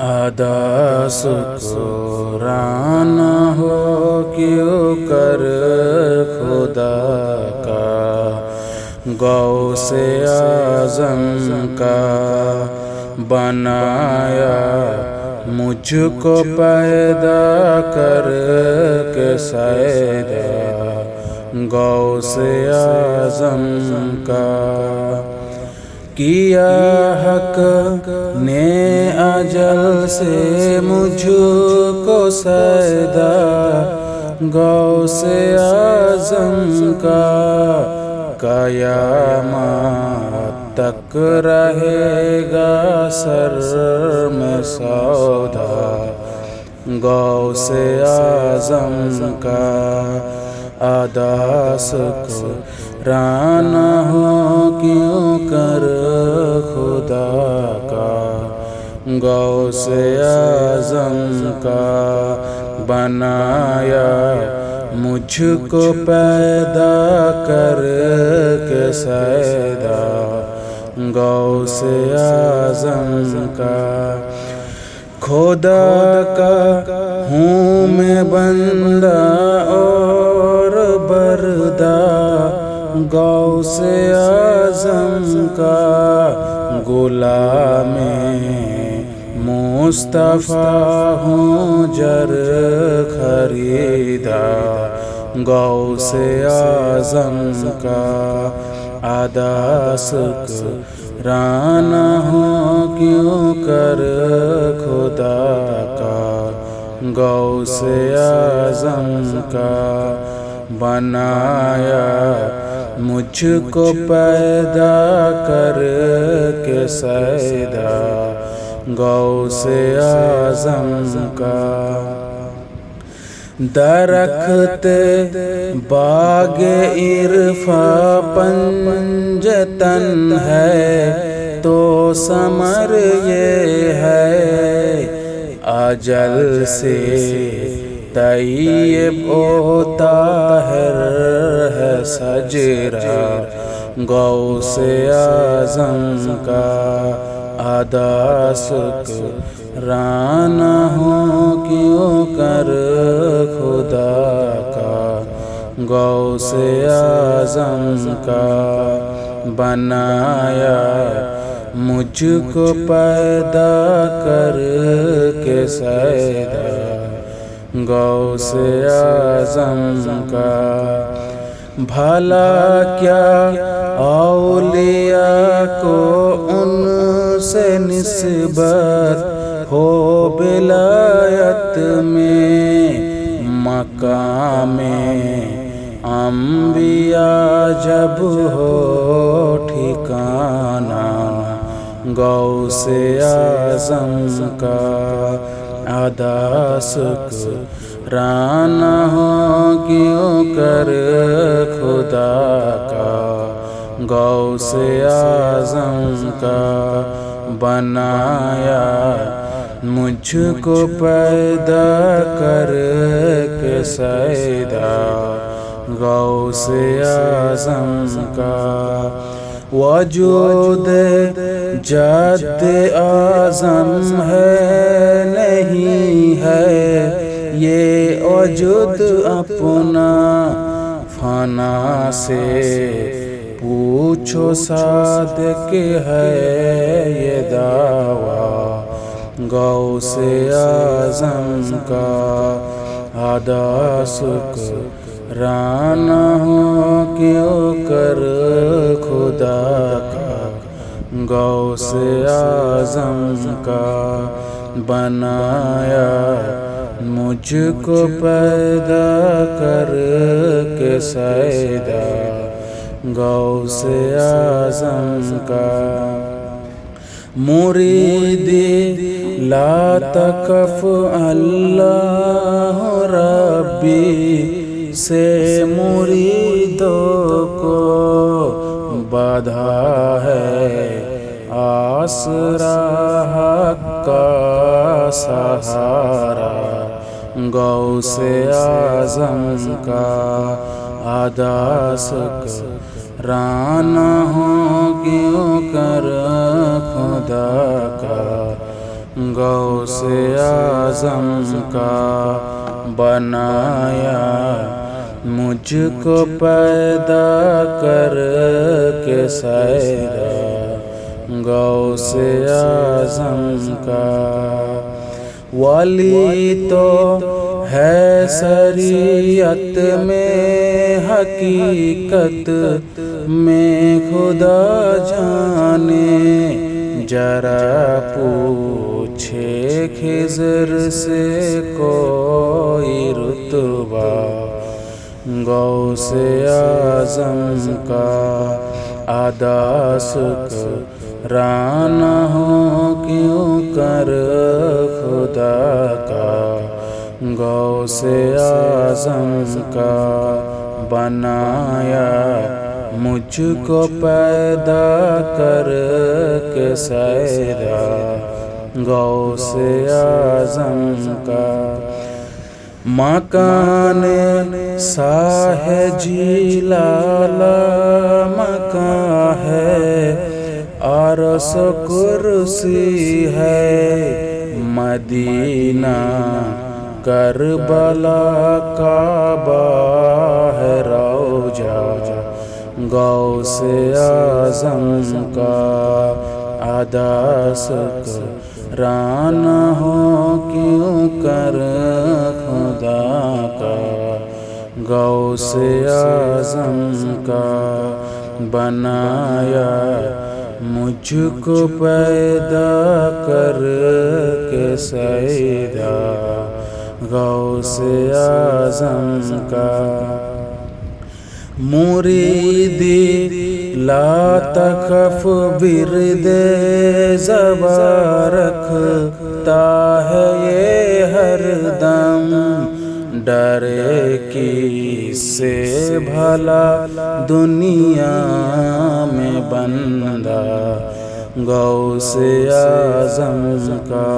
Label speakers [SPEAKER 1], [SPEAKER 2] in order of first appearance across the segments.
[SPEAKER 1] ادا شکرانہ ہو کیوں کر خدا کا، غوث اعظم کا بنایا مجھ کو پیدا کر کے سیدا، غوث اعظم کا کیا حق نے اجل سے مجھ کو سیدا، غوث اعظم کا قیامت تک رہے گا سر میں سودا، غوث اعظم کا ادا شکرانہ ہو کیوں کر خدا کا، غوث اعظم کا بنایا مجھ کو پیدا کر کے سیدا، غوث اعظم کا خدا کا ہوں میں بندہ اور بردہ، غوث اعظم کا غلام مصطفیٰ ہوں جر خریدا، غوث اعظم کا ادا شکرانہ ہو کیوں کر خدا کا، غوث اعظم کا بنایا مجھ کو پیدا کر کے سیدا، غوث اعظم کا درخت باغ عرفاں پنجتن ہے تو ثمر یہ ہے اجل سے طیب و طاہر ہے سجرہ، غوث اعظم کا ادا شکرانہ ہو کیوں کر خدا کا، غوث اعظم کا بنایا مجھ کو پیدا کر کے سیدا، غوث اعظم کا بھلا کیا اولیاء کو ان سے نسبت ہو ولایت میں، مقام انبیاء جب ہو ٹھکانہ، غوث اعظم کا ادا شکرانہ ہو کیوں کر خدا کا، غوث اعظم کا بنایا مجھ کو پیدا کر کے سیدا، غوث اعظم کا وجود جد اعظم ہے نہیں ہے یہ وجود اپنا، فنا سے پوچھو صادق ہے یہ دعویٰ، غوث اعظم کا ادا شکرانہ ہو کیوں کر خدا کا، غوث اعظم کا بنایا مجھ کو پیدا کر کے سیدا، غوث اعظم کا مریدی لا تکف اللہ ربی سے مریدوں کو بادھا ہے آسرا حق کا سہارا، غوث اعظم کا ادا شکرانہ ہو کیوں کر خدا کا، غوث اعظم کا بنایا مجھ کو پیدا کر کے سیرا غوث اعظم کا ولی تو ہے شریعت میں حقیقت میں خدا جانے ذرا پوچھے خضر سے کوئی رتبہ غوث اعظم کا ادا شکرانہ ہو کیوں کر خدا کا غوث اعظم کا بنایا مجھ کو پیدا کر کے سیرا غوث اعظم کا مکان ساہ جلالہ مکان ہے عرش کرسی ہے مدینہ کربلا کعبہ ہے روضہ غوث اعظم کا ادا شکرانہ ہو کیوں کر خدا کا غوث اعظم کا بنایا مجھ کو پیدا کر کے سیدا غوث اعظم کا مریدی لا تخف ورد زباں رکھتا ہے یہ ہر دم ڈرے کس سے بھلا دنیا میں بندہ غوث اعظم کا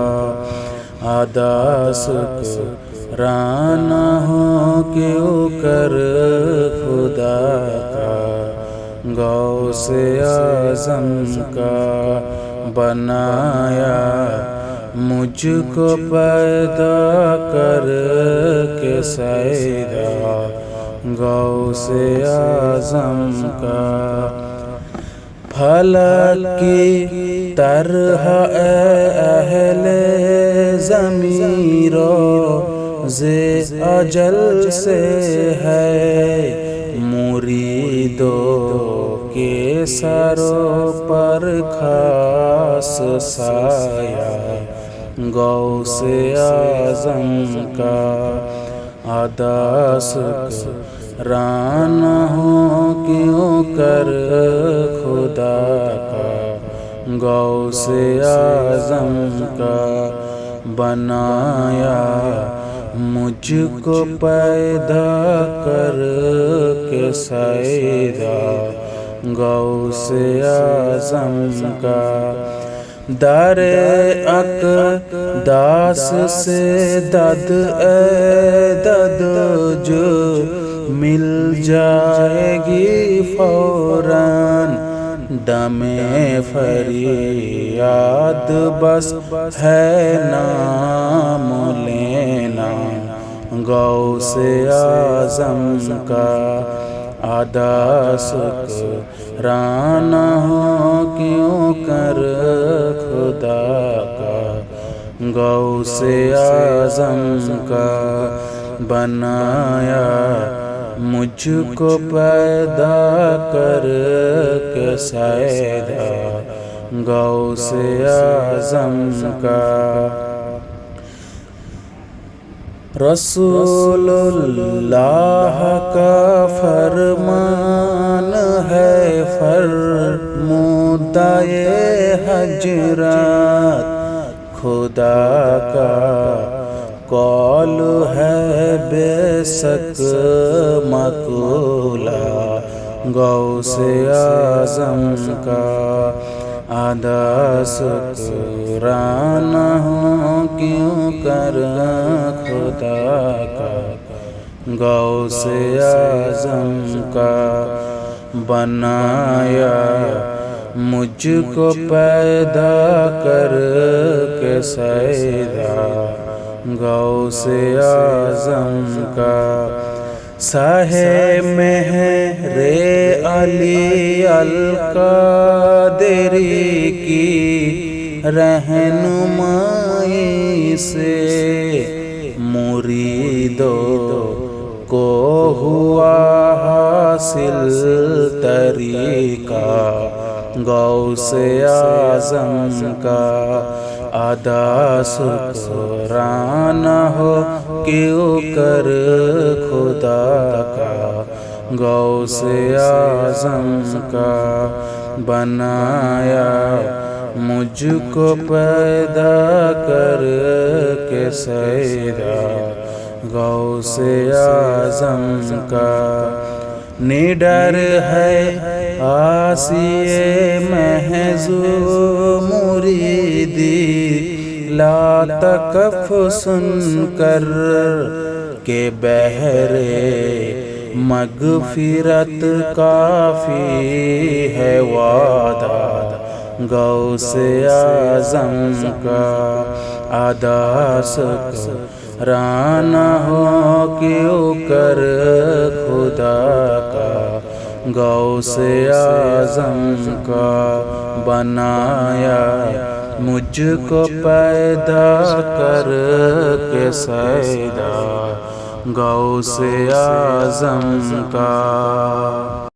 [SPEAKER 1] ادا شکرانہ ہو کیوں کر خدا کا غوث اعظم کا بنایا مجھ کو پیدا کر کے سیرا غوث اعظم کا فلک کی طرح اے اہل ضمیر زے اجل سے ہے مریدوں کے سروں پر خاص سایہ غوث اعظم کا ادا شکرانہ ہو کیوں کر خدا کا غوث اعظم کا بنایا مجھ کو پیدا کر کے سیدا غوث اعظم کا در اقداس سے دد اے دد جو مل جائے گی فوراً دم فریاد بس ہے نام لینا غوث اعظم کا ادا شکرانہ ہو کیوں کر خدا کا غوث اعظم کا بنایا مجھ کو پیدا کر کے سیدا غوث اعظم کا رسول اللہ کا فرمان ہے فرمودۂ حجرات خدا کا قول ہے بے شک مقولہ غوث اعظم کا ادا شکرانہ ہو کیوں کر خدا کا غوث اعظم کا بنایا مجھ کو پیدا کر کے کے سیدا غوث اعظم کا ساہے مہر علی القادری کی رہنمائی سے مریدوں کو ہوا حاصل طریقہ غوث اعظم کا ادا شکرانہ ہو کیوں کر خدا کا غوث اعظم کا بنایا مجھ کو پیدا کر کے سیدا غوث اعظم کا نڈر ہے آسیے محض مریدی لا تکف سن کر کہ بہرے مغفرت کافی ہے وعدہ غوث اعظم کا ادا شکرانہ ہو کیوں کر خدا کا غوث اعظم کا بنایا مجھ کو پیدا کر کے سیدا غوث اعظم کا